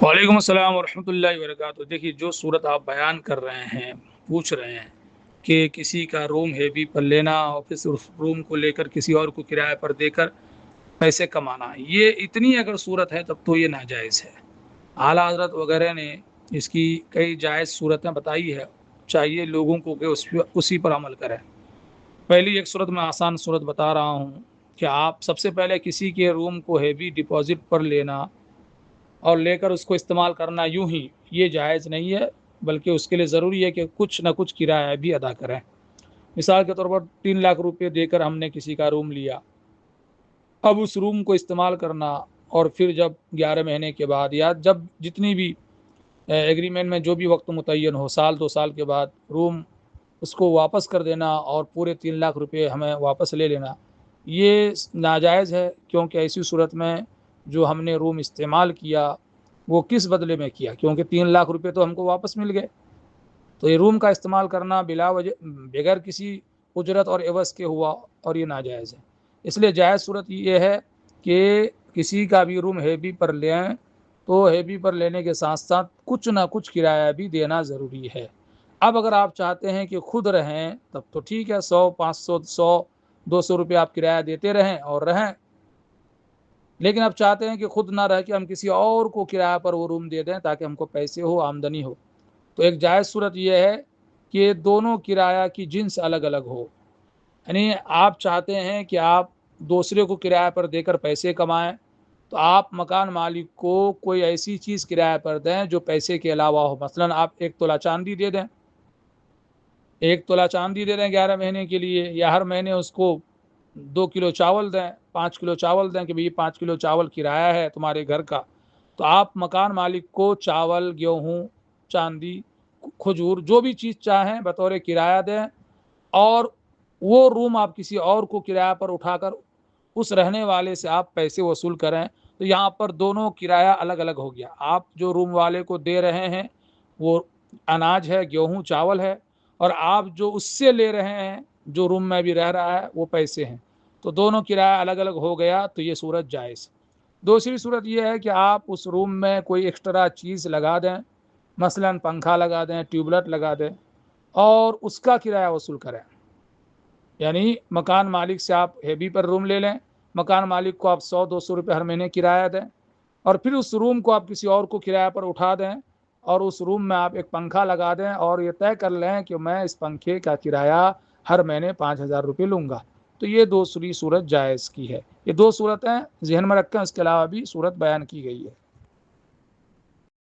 وعلیکم السلام ورحمۃ اللہ وبرکاتہ۔ دیکھیے، جو صورت آپ بیان کر رہے ہیں، پوچھ رہے ہیں کہ کسی کا روم ہیوی پر لینا اور پھر اس روم کو لے کر کسی اور کو کرایہ پر دے کر پیسے کمانا، یہ اتنی اگر صورت ہے تب تو یہ ناجائز ہے۔ اعلیٰ حضرت وغیرہ نے اس کی کئی جائز صورتیں بتائی ہے، چاہیے لوگوں کو کہ اسی پر عمل کریں۔ پہلی ایک صورت میں آسان صورت بتا رہا ہوں کہ آپ سب سے پہلے کسی کے روم کو ہیوی ڈپازٹ پر لینا اور لے کر اس کو استعمال کرنا یوں ہی، یہ جائز نہیں ہے، بلکہ اس کے لیے ضروری ہے کہ کچھ نہ کچھ کرایہ بھی ادا کریں۔ مثال کے طور پر 3 لاکھ روپے دے کر ہم نے کسی کا روم لیا، اب اس روم کو استعمال کرنا، اور پھر جب 11 مہینے کے بعد یا جب جتنی بھی ایگریمنٹ میں جو بھی وقت متعین ہو، سال 2 سال کے بعد روم اس کو واپس کر دینا اور پورے 3 لاکھ روپے ہمیں واپس لے لینا، یہ ناجائز ہے۔ کیونکہ ایسی صورت میں جو ہم نے روم استعمال کیا وہ کس بدلے میں کیا؟ کیونکہ 3 لاکھ روپے تو ہم کو واپس مل گئے، تو یہ روم کا استعمال کرنا بلا وجہ بغیر کسی اجرت اور عوض کے ہوا، اور یہ ناجائز ہے۔ اس لیے جائز صورت یہ ہے کہ کسی کا بھی روم ہیوی پر لیں تو ہیوی پر لینے کے ساتھ ساتھ کچھ نہ کچھ کرایہ بھی دینا ضروری ہے۔ اب اگر آپ چاہتے ہیں کہ خود رہیں تب تو ٹھیک ہے، 100 500 100 200 روپے آپ کرایہ دیتے رہیں اور رہیں، لیکن اب چاہتے ہیں کہ خود نہ رہ کے ہم کسی اور کو کرایہ پر وہ روم دے دیں تاکہ ہم کو پیسے ہو، آمدنی ہو، تو ایک جائز صورت یہ ہے کہ دونوں کرایہ کی جنس الگ الگ ہو۔ یعنی آپ چاہتے ہیں کہ آپ دوسرے کو کرایہ پر دے کر پیسے کمائیں، تو آپ مکان مالک کو کوئی ایسی چیز کرایہ پر دیں جو پیسے کے علاوہ ہو۔ مثلا آپ 1 تولہ چاندی دے دیں، 1 تولہ چاندی دے دیں 11 مہینے کے لیے، یا ہر مہینے اس کو 2 کلو چاول دیں، 5 کلو چاول دیں کہ بھئی 5 کلو چاول کرایہ ہے تمہارے گھر کا۔ تو آپ مکان مالک کو چاول، گیہوں، چاندی، کھجور، جو بھی چیز چاہیں بطور کرایہ دیں، اور وہ روم آپ کسی اور کو کرایہ پر اٹھا کر اس رہنے والے سے آپ پیسے وصول کریں۔ تو یہاں پر دونوں کرایہ الگ الگ ہو گیا۔ آپ جو روم والے کو دے رہے ہیں وہ اناج ہے، گیہوں چاول ہے، اور آپ جو اس سے لے رہے ہیں جو روم میں بھی رہ رہا ہے وہ پیسے ہیں، تو دونوں کرایہ الگ الگ ہو گیا، تو یہ صورت جائز۔ دوسری صورت یہ ہے کہ آپ اس روم میں کوئی ایکسٹرا چیز لگا دیں، مثلا پنکھا لگا دیں، ٹیوب لائٹ لگا دیں، اور اس کا کرایہ وصول کریں۔ یعنی مکان مالک سے آپ ہیوی پر روم لے لیں، مکان مالک کو آپ 100 200 روپے ہر مہینے کرایہ دیں، اور پھر اس روم کو آپ کسی اور کو کرایہ پر اٹھا دیں، اور اس روم میں آپ ایک پنکھا لگا دیں، اور یہ طے کر لیں کہ میں اس پنکھے کا کرایہ ہر مہینے 5,000 روپے لوں گا، تو یہ دوسری صورت جائز کی ہے۔ یہ دو صورتیں ذہن میں رکھیں، اس کے علاوہ بھی صورت بیان کی گئی ہے۔